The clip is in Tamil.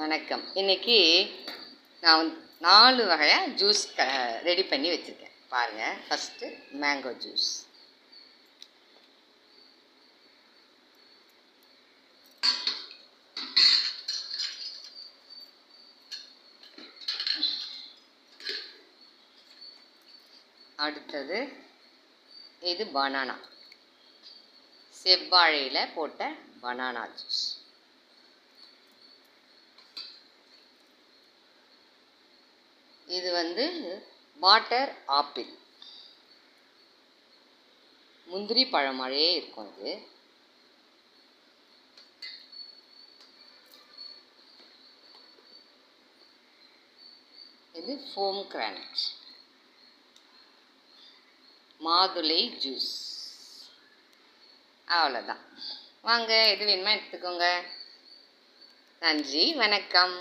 வணக்கம். இன்னைக்கு நான் வந்து 4 வகையாக ஜூஸ் ரெடி பண்ணி வச்சுருக்கேன் பாருங்கள். ஃபஸ்ட்டு மேங்கோ ஜூஸ், அடுத்தது இது பனானா, செவ்வாழையில் போட்ட பனானா ஜூஸ். இது வந்து வாட்டர் ஆப்பிள், முந்திரி பழம் மாதிரியே இருக்கும். இது ஃபோம் கிரானட், மாதுளை ஜூஸ். அவ்வளோதான். வாங்க, எது வேணுமா எடுத்துக்கோங்க. நன்றி, வணக்கம்.